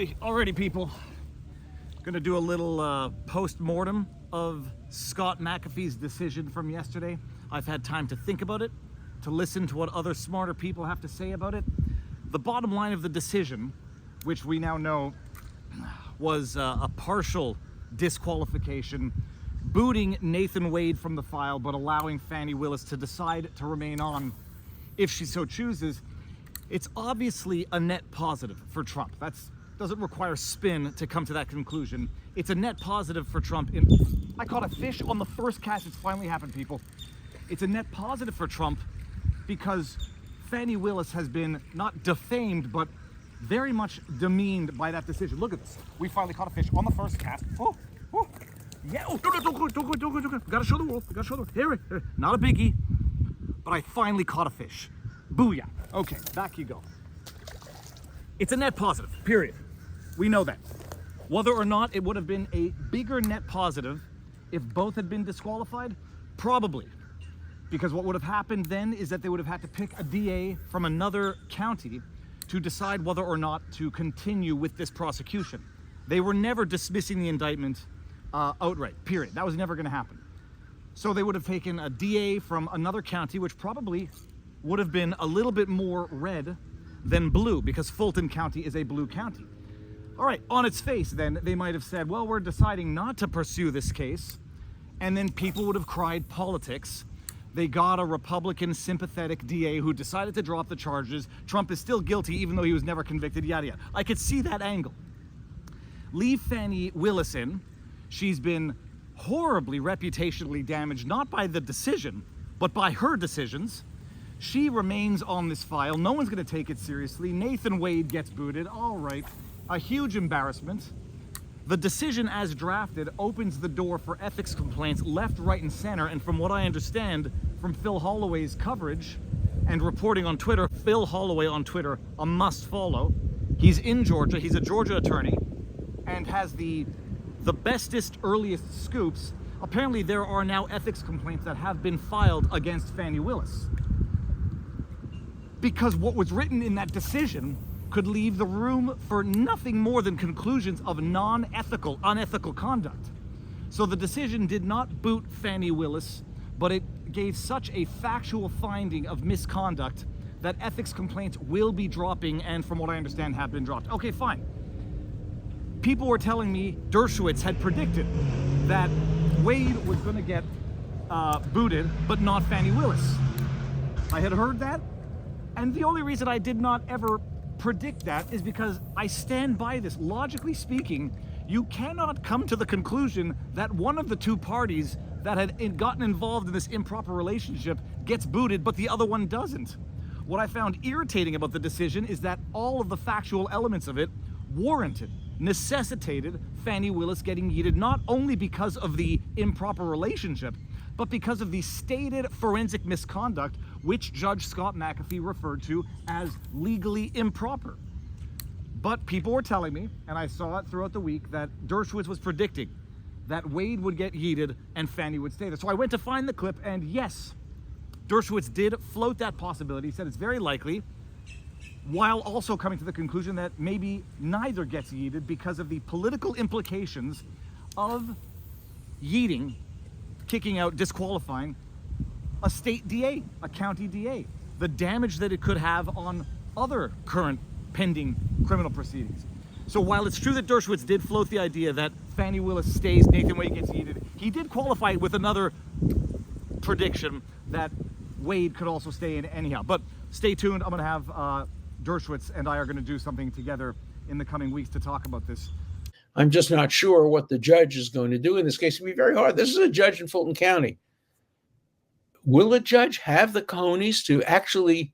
Boy, alrighty, people. Gonna do a little post-mortem of Scott McAfee's decision from yesterday. I've had time to think about it, to listen to what other smarter people have to say about it. The bottom line of the decision, which we now know was a partial disqualification, booting Nathan Wade from the file, but allowing Fani Willis to decide to remain on if she so chooses. It's obviously a net positive for Trump. That doesn't require spin to come to that conclusion. It's a net positive for Trump. I caught a fish on the first cast. It's finally happened, people. It's a net positive for Trump because Fani Willis has been not defamed, but very much demeaned by that decision. Look at this. We finally caught a fish on the first cast. Oh, oh. Yeah. Oh, don't go. Gotta show the wolf. Here. Not a biggie, but I finally caught a fish. Booyah. Okay, back you go. It's a net positive, period. We know that. Whether or not it would have been a bigger net positive if both had been disqualified, probably. Because what would have happened then is that they would have had to pick a DA from another county to decide whether or not to continue with this prosecution. They were never dismissing the indictment outright, period. That was never going to happen. So they would have taken a DA from another county, which probably would have been a little bit more red than blue, because Fulton County is a blue county. All right, on its face, then, they might have said, well, we're deciding not to pursue this case, and then people would have cried politics. They got a Republican sympathetic DA who decided to drop the charges. Trump is still guilty, even though he was never convicted, yada, yada. I could see that angle. Leave Fani Willis in. She's been horribly reputationally damaged, not by the decision, but by her decisions. She remains on this file. No one's going to take it seriously. Nathan Wade gets booted. All right. A huge embarrassment. The decision as drafted opens the door for ethics complaints left, right, and center. And from what I understand from Phil Holloway's coverage and reporting on Twitter, Phil Holloway on Twitter, a must follow. He's in Georgia. He's a Georgia attorney and has the bestest, earliest scoops. Apparently, there are now ethics complaints that have been filed against Fani Willis, because what was written in that decision could leave the room for nothing more than conclusions of unethical conduct. So the decision did not boot Fani Willis, but it gave such a factual finding of misconduct that ethics complaints will be dropping, and from what I understand, have been dropped. Okay, fine. People were telling me Dershowitz had predicted that Wade was going to get booted, but not Fani Willis. I had heard that. And the only reason I did not ever predict that is because I stand by this. Logically speaking, you cannot come to the conclusion that one of the two parties that had gotten involved in this improper relationship gets booted, but the other one doesn't. What I found irritating about the decision is that all of the factual elements of it necessitated Fani Willis getting yeeted, not only because of the improper relationship, but because of the stated forensic misconduct, which Judge Scott McAfee referred to as legally improper. But people were telling me, and I saw it throughout the week, that Dershowitz was predicting that Wade would get yeeted and Fani would stay there. So I went to find the clip, and yes, Dershowitz did float that possibility. He said it's very likely, while also coming to the conclusion that maybe neither gets yeeted because of the political implications of yeeting, kicking out, disqualifying a state DA, a county DA, the damage that it could have on other current pending criminal proceedings. So while it's true that Dershowitz did float the idea that Fani Willis stays, Nathan Wade gets yeeted, he did qualify it with another prediction that Wade could also stay in anyhow. But stay tuned. I'm going to have Dershowitz and I are going to do something together in the coming weeks to talk about this. I'm just not sure what the judge is going to do in this case. It'll be very hard. This is a judge in Fulton County. Will a judge have the cojones to actually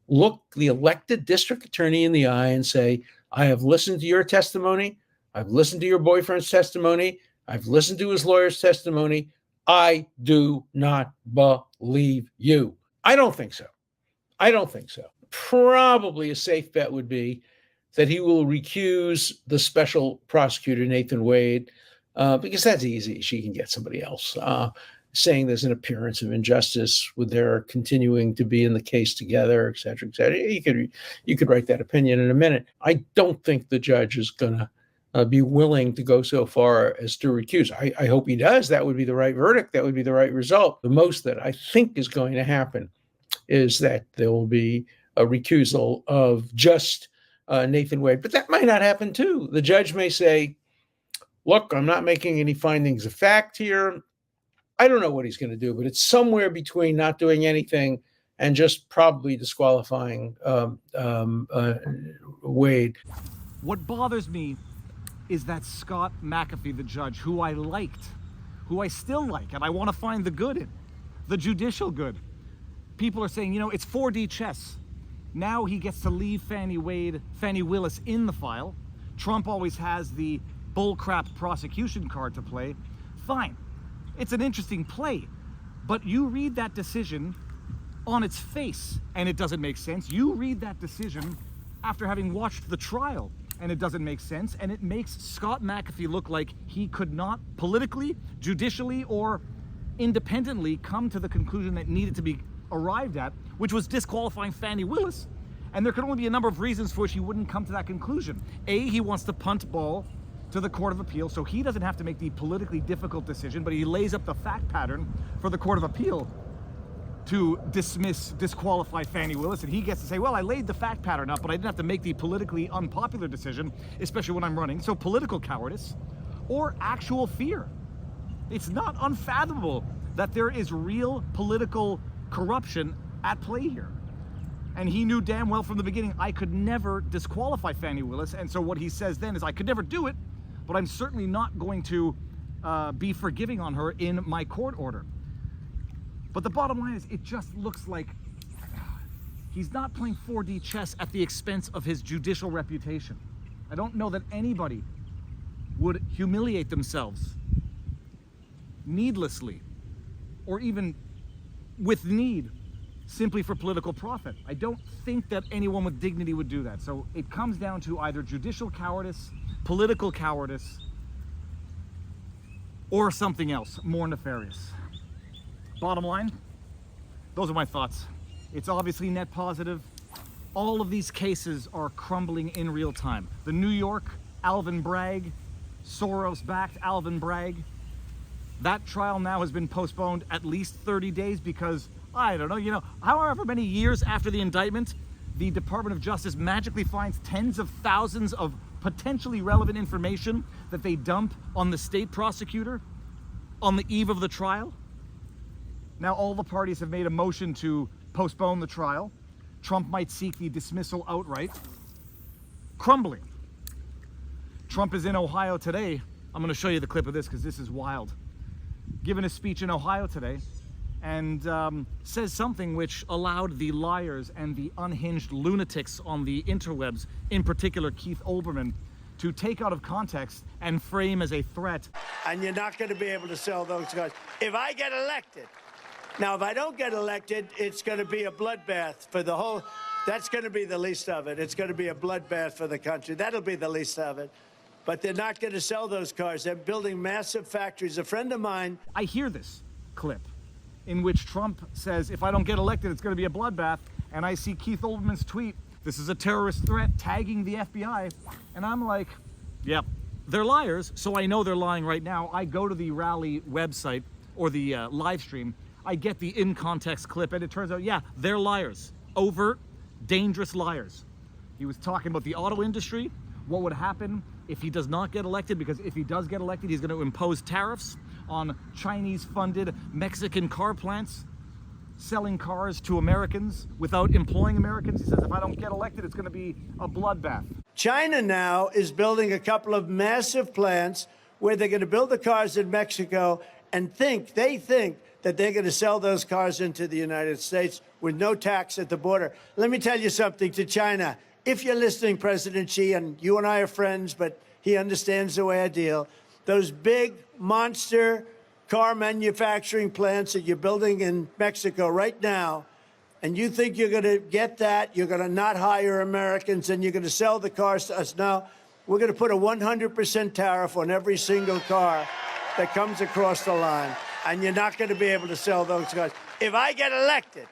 look the elected district attorney in the eye and say, I have listened to your testimony. I've listened to your boyfriend's testimony. I've listened to his lawyer's testimony. I do not believe you. I don't think so. Probably a safe bet would be that he will recuse the special prosecutor, Nathan Wade, because that's easy. She can get somebody else. saying there's an appearance of injustice with their continuing to be in the case together, et cetera, et cetera. You could write that opinion in a minute. I don't think the judge is going to be willing to go so far as to recuse. I hope he does. That would be the right verdict. That would be the right result. The most that I think is going to happen is that there will be a recusal of just Nathan Wade. But that might not happen too. The judge may say, look, I'm not making any findings of fact here. I don't know what he's going to do, but it's somewhere between not doing anything and just probably disqualifying Wade. What bothers me is that Scott McAfee, the judge, who I liked, who I still like, and I want to find the good in, the judicial good. People are saying, it's 4D chess. Now he gets to leave Fani Willis in the file. Trump always has the bullcrap prosecution card to play. Fine. It's an interesting play, but you read that decision on its face and it doesn't make sense. You read that decision after having watched the trial and it doesn't make sense, and it makes Scott McAfee look like he could not politically, judicially, or independently come to the conclusion that needed to be arrived at, which was disqualifying Fani Willis. And there could only be a number of reasons for which he wouldn't come to that conclusion. A, he wants to punt ball to the Court of Appeal, so he doesn't have to make the politically difficult decision, but he lays up the fact pattern for the Court of Appeal to disqualify Fani Willis, and he gets to say, well, I laid the fact pattern up, but I didn't have to make the politically unpopular decision, especially when I'm running. So political cowardice or actual fear. It's not unfathomable that there is real political corruption at play here. And he knew damn well from the beginning, I could never disqualify Fani Willis. And so what he says then is, I could never do it, but I'm certainly not going to be forgiving on her in my court order. But the bottom line is, it just looks like he's not playing 4D chess at the expense of his judicial reputation. I don't know that anybody would humiliate themselves needlessly or even with need simply for political profit. I don't think that anyone with dignity would do that. So it comes down to either judicial cowardice, political cowardice, or something else more nefarious. Bottom line, those are my thoughts. It's obviously net positive. All of these cases are crumbling in real time. The New York Alvin Bragg, Soros-backed Alvin Bragg, that trial now has been postponed at least 30 days because, I don't know, however many years after the indictment, the Department of Justice magically finds tens of thousands of potentially relevant information that they dump on the state prosecutor on the eve of the trial. Now all the parties have made a motion to postpone the trial. Trump might seek the dismissal outright. Crumbling. Trump is in Ohio today. I'm going to show you the clip of this because this is wild. Given a speech in Ohio today, and says something which allowed the liars and the unhinged lunatics on the interwebs, in particular Keith Olbermann, to take out of context and frame as a threat. And you're not going to be able to sell those cars. If I get elected, now if I don't get elected, it's going to be a bloodbath for the whole, that's going to be the least of it. It's going to be a bloodbath for the country. That'll be the least of it. But they're not going to sell those cars. They're building massive factories. A friend of mine... I hear this clip in which Trump says, if I don't get elected, it's going to be a bloodbath. And I see Keith Olbermann's tweet, this is a terrorist threat, tagging the FBI. And I'm like, yep, they're liars. So I know they're lying right now. I go to the rally website or the live stream. I get the in-context clip, and it turns out, yeah, they're liars. Overt, dangerous liars. He was talking about the auto industry, what would happen if he does not get elected, because if he does get elected, he's going to impose tariffs on Chinese-funded Mexican car plants, selling cars to Americans without employing Americans. He says, if I don't get elected, it's going to be a bloodbath. China now is building a couple of massive plants where they're going to build the cars in Mexico and they think that they're going to sell those cars into the United States with no tax at the border. Let me tell you something to China. If you're listening, President Xi, and you and I are friends, but he understands the way I deal, those big monster car manufacturing plants that you're building in Mexico right now, and you think you're going to get that, you're going to not hire Americans, and you're going to sell the cars to us. No, we're going to put a 100% tariff on every single car that comes across the line. and you're not going to be able to sell those cars. If I get elected,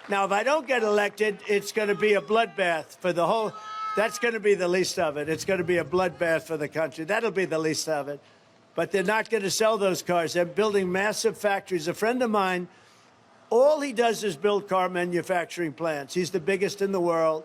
now if I don't get elected, it's going to be a bloodbath for the whole. That's going to be the least of it. It's going to be a bloodbath for the country. That'll be the least of it. But they're not going to sell those cars. They're building massive factories. A friend of mine, all he does is build car manufacturing plants. He's the biggest in the world.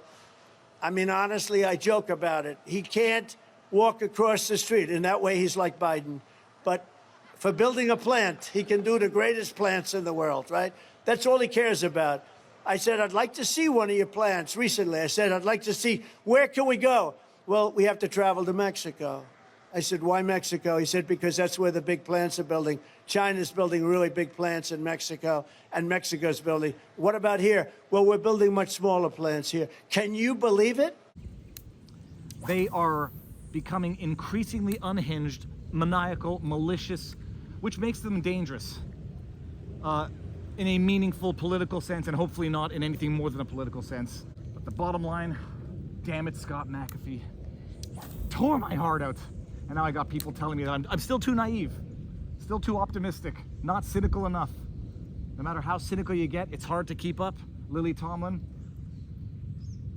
I mean, honestly, I joke about it. He can't walk across the street. In that way, he's like Biden. But for building a plant, he can do the greatest plants in the world, right? That's all he cares about. I said, I'd like to see one of your plants recently. I said, I'd like to see, where can we go? Well, we have to travel to Mexico. I said, why Mexico? He said, because that's where the big plants are building. China's building really big plants in Mexico, and Mexico's building. What about here? Well, we're building much smaller plants here. Can you believe it? They are becoming increasingly unhinged, maniacal, malicious, which makes them dangerous in a meaningful political sense, and hopefully not in anything more than a political sense. But the bottom line, damn it, Scott McAfee, tore my heart out. And now I got people telling me that I'm still too naive, still too optimistic, not cynical enough. No matter how cynical you get, it's hard to keep up. Lily Tomlin,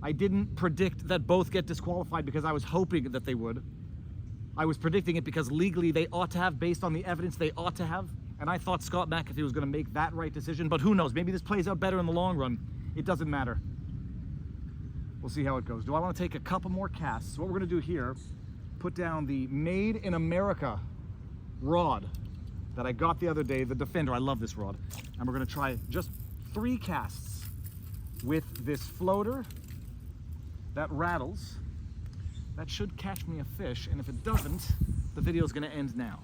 I didn't predict that both get disqualified because I was hoping that they would. I was predicting it because legally they ought to have, based on the evidence they ought to have. And I thought Scott McAfee was going to make that right decision, but who knows? Maybe this plays out better in the long run. It doesn't matter. We'll see how it goes. Do I want to take a couple more casts? What we're going to do here, put down the Made in America rod that I got the other day, the Defender. I love this rod. And we're going to try just 3 casts with this floater that rattles. That should catch me a fish, and if it doesn't, the video is going to end now.